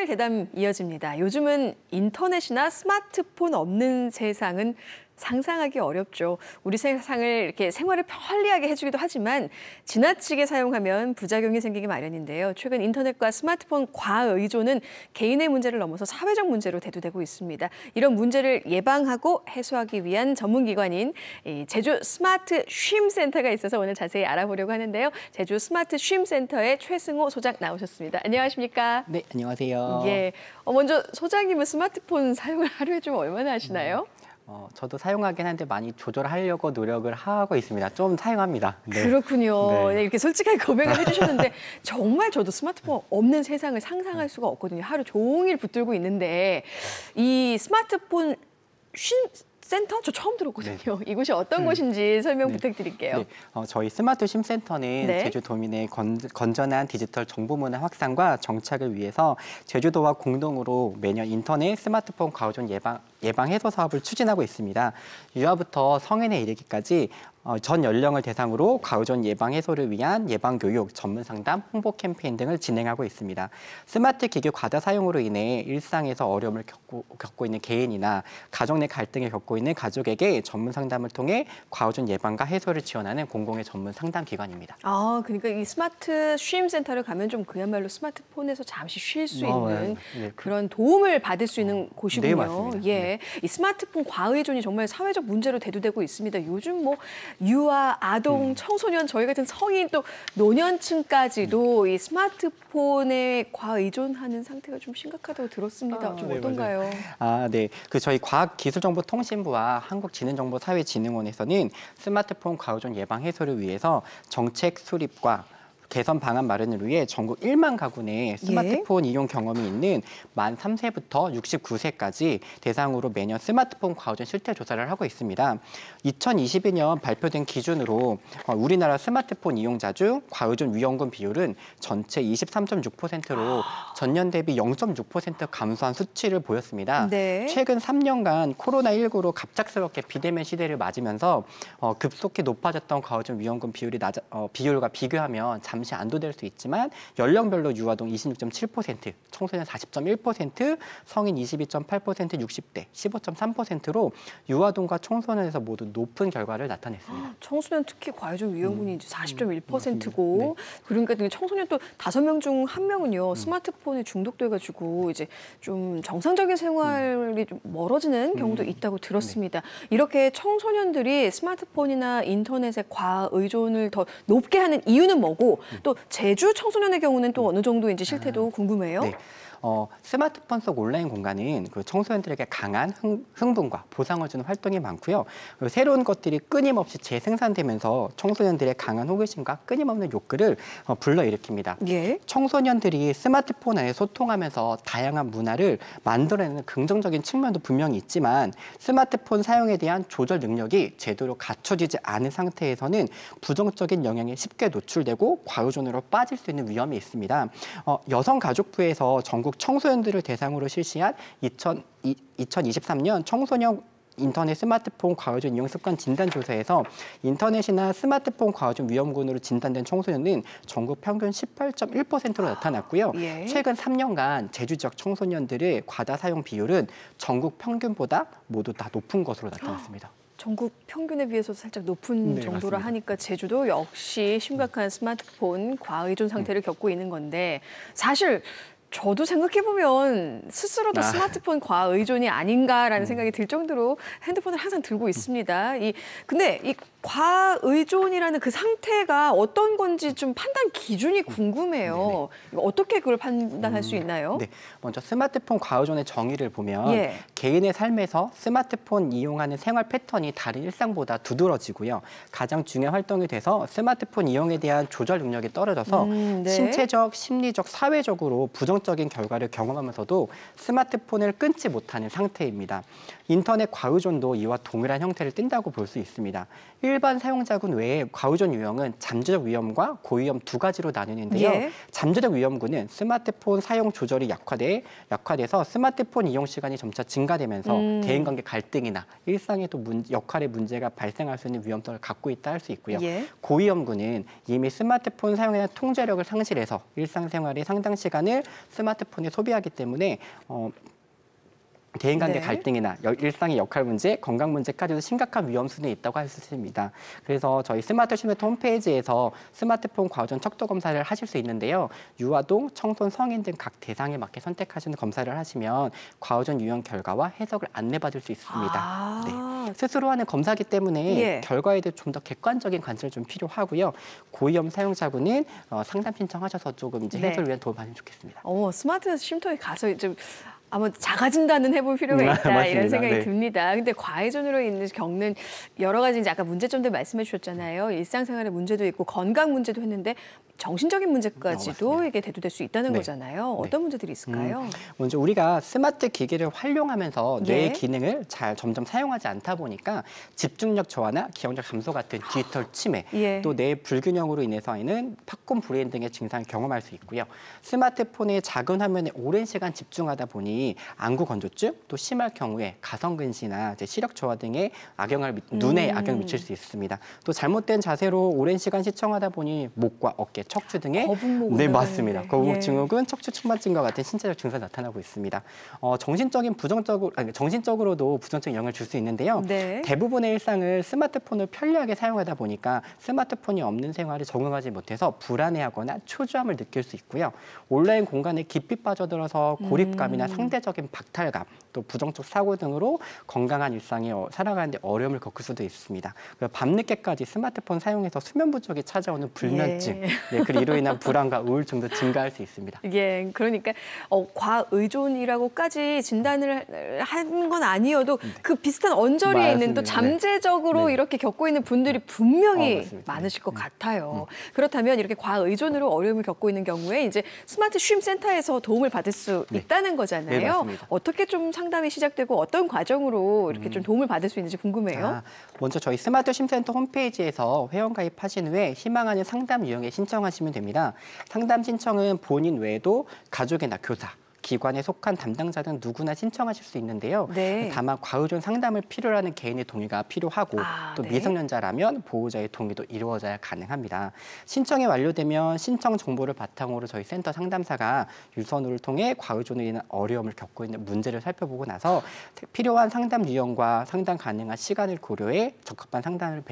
대담 이어집니다. 요즘은 인터넷이나 스마트폰 없는 세상은 상상하기 어렵죠. 우리 세상을 이렇게 생활을 편리하게 해주기도 하지만 지나치게 사용하면 부작용이 생기기 마련인데요. 최근 인터넷과 스마트폰 과의존은 개인의 문제를 넘어서 사회적 문제로 대두되고 있습니다. 이런 문제를 예방하고 해소하기 위한 전문기관인 제주 스마트 쉼센터가 있어서 오늘 자세히 알아보려고 하는데요. 제주 스마트 쉼센터의 최승호 소장 나오셨습니다. 안녕하십니까? 네, 안녕하세요. 예, 먼저 소장님은 스마트폰 사용을 하루에 좀 얼마나 하시나요? 저도 사용하긴 하는데 많이 조절하려고 노력을 하고 있습니다. 좀 사용합니다. 네. 그렇군요. 네. 네, 이렇게 솔직하게 고백을 해주셨는데 정말 저도 스마트폰 없는 세상을 상상할 수가 없거든요. 하루 종일 붙들고 있는데 이 스마트폰 센터? 저 처음 들었거든요. 네. 이곳이 어떤 곳인지 설명 부탁드릴게요. 네. 저희 스마트 쉼센터는 제주도민의 건전한 디지털 정보문화 확산과 정착을 위해서 제주도와 공동으로 매년 인터넷 스마트폰 과의존 예방 해소 사업을 추진하고 있습니다. 유아부터 성인에 이르기까지 전 연령을 대상으로 과의존 예방 해소를 위한 예방 교육, 전문 상담, 홍보 캠페인 등을 진행하고 있습니다. 스마트 기기 과다 사용으로 인해 일상에서 어려움을 겪고 있는 개인이나 가족 내 갈등을 겪고 있는 가족에게 전문 상담을 통해 과의존 예방과 해소를 지원하는 공공의 전문 상담 기관입니다. 그러니까 이 스마트 쉼센터를 가면 좀 그야말로 스마트폰에서 잠시 쉴 수 있는 그런 도움을 받을 수 있는 곳이군요. 네, 맞습니다. 예, 이 스마트폰 과의존이 정말 사회적 문제로 대두되고 있습니다. 요즘 유아, 아동, 청소년, 저희 같은 성인 또 노년층까지도 이 스마트폰에 과의존하는 상태가 좀 심각하다고 들었습니다. 좀 어떤가요? 네. 저희 과학기술정보통신부와 한국지능정보사회진흥원에서는 스마트폰 과의존 예방 해소를 위해서 정책 수립과 개선 방안 마련을 위해 전국 1만 가구 내 스마트폰 이용 경험이 있는 만 3세부터 69세까지 대상으로 매년 스마트폰 과의존 실태 조사를 하고 있습니다. 2022년 발표된 기준으로 우리나라 스마트폰 이용자 중 과의존 위험군 비율은 전체 23.6%로 전년 대비 0.6% 감소한 수치를 보였습니다. 네. 최근 3년간 코로나19로 갑작스럽게 비대면 시대를 맞으면서 급속히 높아졌던 과의존 위험군 비율과 비교하면 잠시 안도될 수 있지만 연령별로 유아동 26.7%, 청소년 40.1%, 성인 22.8%, 60대 15.3%로 유아동과 청소년에서 모두 높은 결과를 나타냈습니다. 청소년 특히 과의존 위험군이 40.1%고 그러니까 청소년 또 5명 중 1명은요 스마트폰에 중독돼가지고 이제 좀 정상적인 생활이 좀 멀어지는 경우도 있다고 들었습니다. 이렇게 청소년들이 스마트폰이나 인터넷에 과의존을 더 높게 하는 이유는 뭐고 또 제주 청소년의 경우는 또 어느 정도인지 실태도 궁금해요. 네. 스마트폰 속 온라인 공간은 청소년들에게 강한 흥분과 보상을 주는 활동이 많고요. 새로운 것들이 끊임없이 재생산되면서 청소년들의 강한 호기심과 끊임없는 욕구를 불러일으킵니다. 청소년들이 스마트폰 안에 소통하면서 다양한 문화를 만들어내는 긍정적인 측면도 분명히 있지만 스마트폰 사용에 대한 조절 능력이 제대로 갖춰지지 않은 상태에서는 부정적인 영향에 쉽게 노출되고 과의존으로 빠질 수 있는 위험이 있습니다. 여성가족부에서 전국 청소년들을 대상으로 실시한 2023년 청소년 인터넷 스마트폰 과의존 이용 습관 진단 조사에서 인터넷이나 스마트폰 과의존 위험군으로 진단된 청소년은 전국 평균 18.1%로 나타났고요. 최근 3년간 제주 지역 청소년들의 과다 사용 비율은 전국 평균보다 모두 다 높은 것으로 나타났습니다. 전국 평균에 비해서 살짝 높은 정도라 하니까 제주도 역시 심각한 스마트폰 과의존 상태를 겪고 있는 건데 사실 저도 생각해보면 스스로도 스마트폰 과의존이 아닌가라는 생각이 들 정도로 핸드폰을 항상 들고 있습니다. 근데 이 과의존이라는 그 상태가 어떤 건지 좀 판단 기준이 궁금해요. 이거 어떻게 그걸 판단할 수 있나요? 네, 먼저 스마트폰 과의존의 정의를 보면 개인의 삶에서 스마트폰 이용하는 생활 패턴이 다른 일상보다 두드러지고요. 가장 중요한 활동이 돼서 스마트폰 이용에 대한 조절 능력이 떨어져서 신체적, 심리적, 사회적으로 부정적인 결과를 경험하면서도 스마트폰을 끊지 못하는 상태입니다. 인터넷 과의존도 이와 동일한 형태를 띈다고 볼 수 있습니다. 일반 사용자군 외에 과의존 유형은 잠재적 위험과 고위험 두 가지로 나뉘는데요. 잠재적 위험군은 스마트폰 사용 조절이 약화돼서 스마트폰 이용 시간이 점차 증가되면서 대인관계 갈등이나 일상에도 역할의 문제가 발생할 수 있는 위험성을 갖고 있다 할 수 있고요. 고위험군은 이미 스마트폰 사용에 대한 통제력을 상실해서 일상생활의 상당 시간을 스마트폰을 소비하기 때문에 대인관계 네. 갈등이나 일상의 역할 문제, 건강 문제까지도 심각한 위험 수준에 있다고 할 수 있습니다. 그래서 저희 스마트 시민센터 홈페이지에서 스마트폰 과오전 척도 검사를 하실 수 있는데요. 유아동, 청소년, 성인 등 각 대상에 맞게 선택하시는 검사를 하시면 과오전 유형 결과와 해석을 안내받을 수 있습니다. 네. 스스로 하는 검사기 때문에 예. 결과에 대해 좀 더 객관적인 관찰이 좀 필요하고요. 고위험 사용자분은 상담 신청하셔서 조금 이제 해소를 위한 도움을 받으면 좋겠습니다. 스마트 쉼터에 가서 좀 아마 자가 진단은 해볼 필요가 있다 맞습니다. 이런 생각이 네. 듭니다. 근데 과외전으로 겪는 여러 가지 이제 아까 문제점들 말씀해 주셨잖아요. 일상생활의 문제도 있고 건강 문제도 했는데 정신적인 문제까지도 맞습니다. 이게 대두될 수 있다는 네. 거잖아요. 어떤 문제들이 있을까요? 먼저 우리가 스마트 기기를 활용하면서 예. 뇌의 기능을 점점 사용하지 않다 보니까 집중력 저하나 기억력 감소 같은 디지털 치매, 예. 또 뇌 불균형으로 인해서는 팝콘 브레인 등의 증상을 경험할 수 있고요. 스마트폰의 작은 화면에 오랜 시간 집중하다 보니 안구 건조증, 또 심할 경우에 가성근시나 시력 저하 등의 눈에 악영을 미칠 수 있습니다. 또 잘못된 자세로 오랜 시간 시청하다 보니 목과 어깨, 척추 등의 거북목 네, 올라가는데. 맞습니다. 거북목 예. 증후군, 척추 측만증과 같은 신체적 증상이 나타나고 있습니다. 정신적으로도 부정적인 영향을 줄 수 있는데요. 네. 대부분의 일상을 스마트폰을 편리하게 사용하다 보니까 스마트폰이 없는 생활에 적응하지 못해서 불안해하거나 초조함을 느낄 수 있고요. 온라인 공간에 깊이 빠져들어서 고립감이나 상대적인 박탈감, 또 부정적 사고 등으로 건강한 일상에 살아가는데 어려움을 겪을 수도 있습니다. 밤늦게까지 스마트폰 사용해서 수면 부족이 찾아오는 불면증, 예. 네, 그리고 이로 인한 불안과 우울증도 증가할 수 있습니다. 예, 그러니까 과의존이라고까지 진단을 한 건 아니어도 그 비슷한 언저리에 있는 또 맞습니다. 잠재적으로 네. 이렇게 겪고 있는 분들이 분명히 맞습니다. 많으실 것 같아요. 그렇다면 이렇게 과의존으로 어려움을 겪고 있는 경우에 이제 스마트 쉼 센터에서 도움을 받을 수 네. 있다는 거잖아요. 네, 맞습니다. 어떻게 좀 상담이 시작되고 어떤 과정으로 이렇게 좀 도움을 받을 수 있는지 궁금해요. 먼저 저희 스마트 쉼센터 홈페이지에서 회원 가입하신 후에 희망하는 상담 유형에 신청하시면 됩니다. 상담 신청은 본인 외에도 가족이나 교사, 기관에 속한 담당자 등 누구나 신청하실 수 있는데요. 네. 다만 과의존 상담을 필요로 하는 개인의 동의가 필요하고 또 네. 미성년자라면 보호자의 동의도 이루어져야 가능합니다. 신청이 완료되면 신청 정보를 바탕으로 저희 센터 상담사가 유선호를 통해 과의존으로 인한 어려움을 겪고 있는 문제를 살펴보고 나서 필요한 상담 유형과 상담 가능한 시간을 고려해 적합한 상담을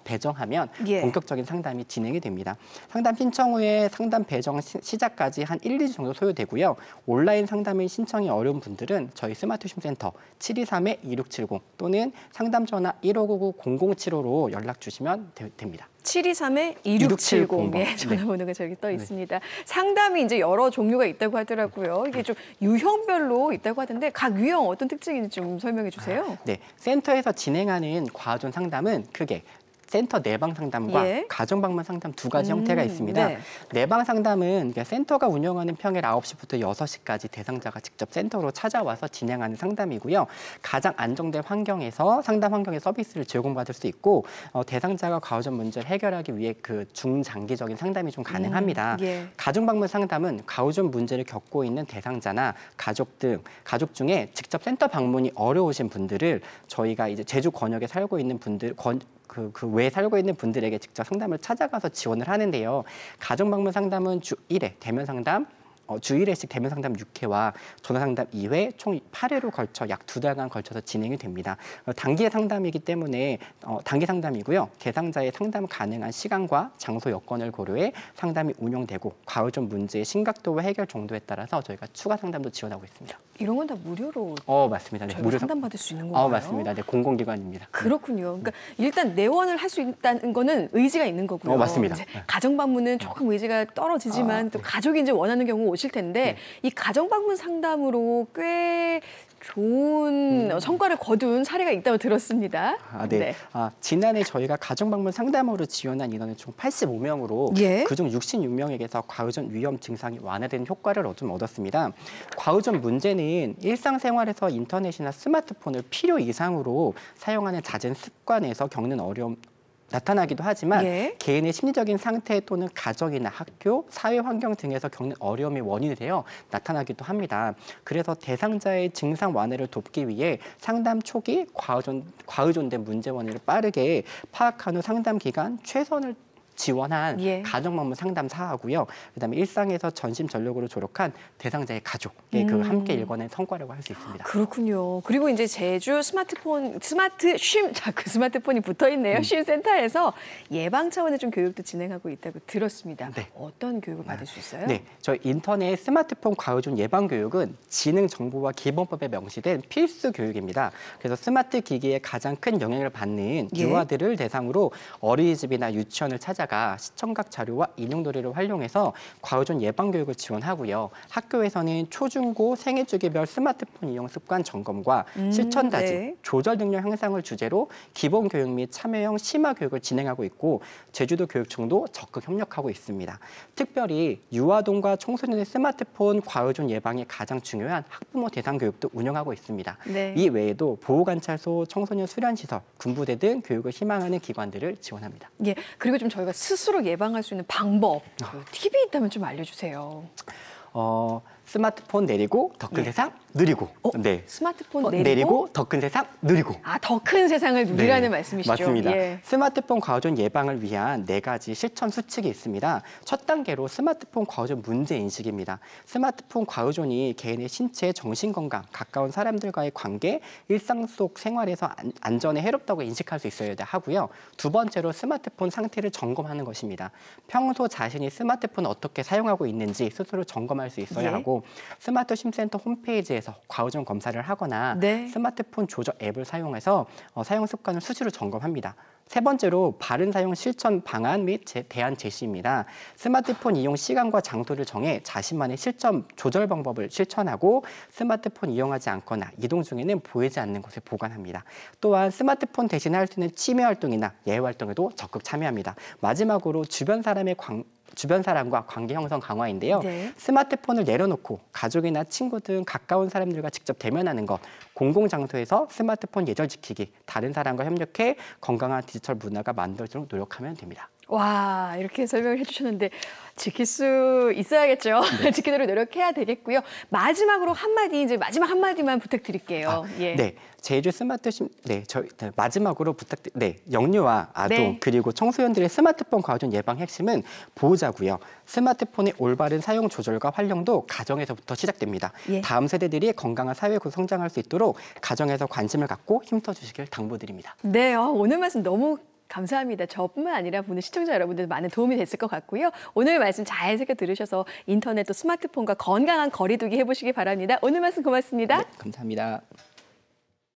배정하면 예. 본격적인 상담이 진행이 됩니다. 상담 신청 후에 상담 배정 시작까지 한 1, 2주 정도 소요되고요. 온라인 상담의 신청이 어려운 분들은 저희 스마트 쉼센터 723-2670 또는 상담 전화 1599-0075로 연락 주시면 됩니다. 723-2670의 네. 전화번호가 저기 떠 있습니다. 상담이 이제 여러 종류가 있다고 하더라고요. 이게 좀 유형별로 있다고 하던데 각 유형 어떤 특징인지 좀 설명해 주세요. 네, 센터에서 진행하는 과의존 상담은 크게 센터 내방 상담과 예. 가정 방문 상담 두 가지 형태가 있습니다. 네. 내방 상담은 센터가 운영하는 평일 9시부터 6시까지 대상자가 직접 센터로 찾아와서 진행하는 상담이고요. 가장 안정된 환경에서 상담 환경의 서비스를 제공받을 수 있고 대상자가 과의존 문제를 해결하기 위해 그 중장기적인 상담이 좀 가능합니다. 예. 가정 방문 상담은 과의존 문제를 겪고 있는 대상자나 가족 중에 직접 센터 방문이 어려우신 분들을 저희가 이제 제주 권역에 살고 있는 분들 그 외에 살고 있는 분들에게 직접 상담을 찾아가서 지원을 하는데요. 가정 방문 상담은 주 1회 대면 상담, 주 1회씩 대면 상담 6회와 전화 상담 2회, 총 8회로 걸쳐 약 2달간 걸쳐서 진행이 됩니다. 단기 상담이기 때문에 단기 상담이고요. 대상자의 상담 가능한 시간과 장소 여건을 고려해 상담이 운영되고 과의존 문제의 심각도와 해결 정도에 따라서 저희가 추가 상담도 지원하고 있습니다. 이런 건 다 무료로 맞습니다. 네, 저희가 상담받을 수 있는 건가요? 맞습니다. 네, 공공기관입니다. 그렇군요. 그러니까 일단 내원을 할 수 있다는 거는 의지가 있는 거고요. 맞습니다. 이제 네. 가정 방문은 조금 의지가 떨어지지만 또 가족이 이제 원하는 경우 오실 텐데 이 가정 방문 상담으로 꽤 좋은 성과를 거둔 사례가 있다고 들었습니다. 네. 지난해 저희가 가정 방문 상담으로 지원한 인원은 총 85명으로 예. 그중 66명에게서 과의존 위험 증상이 완화되는 효과를 좀 얻었습니다. 과의존 문제는 일상생활에서 인터넷이나 스마트폰을 필요 이상으로 사용하는 잦은 습관에서 겪는 어려움 나타나기도 하지만 예. 개인의 심리적인 상태 또는 가정이나 학교, 사회 환경 등에서 겪는 어려움이 원인이 되어 나타나기도 합니다. 그래서 대상자의 증상 완화를 돕기 위해 상담 초기 과의존된 문제 원인을 빠르게 파악한 후 상담 기간 최선을 지원한 예. 가정방문 상담사하고요. 그다음에 일상에서 전심 전력으로 조력한 대상자의 가족의 그 함께 일궈낸 성과라고 할 수 있습니다. 그렇군요. 그리고 이제 제주 그 스마트폰이 붙어 있네요. 쉼 센터에서 예방 차원의 좀 교육도 진행하고 있다고 들었습니다. 네. 어떤 교육을 받을 수 있어요? 네, 저희 인터넷 스마트폰 과의존 예방 교육은 지능 정보와 기본법에 명시된 필수 교육입니다. 그래서 스마트 기기에 가장 큰 영향을 받는 예. 유아들을 대상으로 어린이집이나 유치원을 찾아가 시청각 자료와 인용 도료를 활용해서 과의존 예방 교육을 지원하고요. 학교에서는 초중고 생애 주기별 스마트폰 이용 습관 점검과 실천 다짐, 네. 조절 능력 향상을 주제로 기본 교육 및 참여형 심화 교육을 진행하고 있고 제주도 교육청도 적극 협력하고 있습니다. 특별히 유아동과 청소년의 스마트폰 과의존 예방에 가장 중요한 학부모 대상 교육도 운영하고 있습니다. 네. 이 외에도 보호관찰소, 청소년 수련시설, 군부대 등 교육을 희망하는 기관들을 지원합니다. 예. 그리고 좀 저희가 스스로 예방할 수 있는 방법, 팁이 있다면 좀 알려주세요. 스마트폰 내리고 더 큰 예. 세상 누리고. 네. 스마트폰 내리고 더 큰 세상 누리고. 더 큰 세상을 누리라는 네, 말씀이시죠? 맞습니다. 예. 스마트폰 과의존 예방을 위한 4가지 실천 수칙이 있습니다. 첫 단계로 스마트폰 과의존 문제 인식입니다. 스마트폰 과의존이 개인의 신체, 정신 건강, 가까운 사람들과의 관계, 일상 속 생활에서 안전에 해롭다고 인식할 수 있어야 하고요. 두 번째로 스마트폰 상태를 점검하는 것입니다. 평소 자신이 스마트폰을 어떻게 사용하고 있는지 스스로 점검할 수 있어야 예. 하고 스마트 쉼센터 홈페이지에서 과의존 검사를 하거나 네. 스마트폰 조절 앱을 사용해서 사용 습관을 수시로 점검합니다. 세 번째로 바른 사용 실천 방안 및 대안 제시입니다. 스마트폰 이용 시간과 장소를 정해 자신만의 실천 조절 방법을 실천하고 스마트폰 이용하지 않거나 이동 중에는 보이지 않는 곳에 보관합니다. 또한 스마트폰 대신 할 수 있는 취미 활동이나 예외 활동에도 적극 참여합니다. 마지막으로 주변 사람과 관계 형성 강화인데요. 네. 스마트폰을 내려놓고 가족이나 친구 등 가까운 사람들과 직접 대면하는 것, 공공장소에서 스마트폰 예절 지키기, 다른 사람과 협력해 건강한 디지털 문화가 만들어지도록 노력하면 됩니다. 와, 이렇게 설명을 해주셨는데 지킬 수 있어야겠죠. 네. 지키도록 노력해야 되겠고요. 마지막으로 마지막 한마디만 부탁드릴게요. 예. 네, 제주 마지막으로 영유아, 아동 네. 그리고 청소년들의 스마트폰 과의존 예방 핵심은 보호자고요. 스마트폰의 올바른 사용 조절과 활용도 가정에서부터 시작됩니다. 예. 다음 세대들이 건강한 사회로 성장할 수 있도록 가정에서 관심을 갖고 힘써 주시길 당부드립니다. 네, 오늘 말씀 너무 감사합니다. 저뿐만 아니라 보는 시청자 여러분들 많은 도움이 됐을 것 같고요. 오늘 말씀 잘 새겨 들으셔서 인터넷 또 스마트폰과 건강한 거리두기 해보시기 바랍니다. 오늘 말씀 고맙습니다. 네, 감사합니다.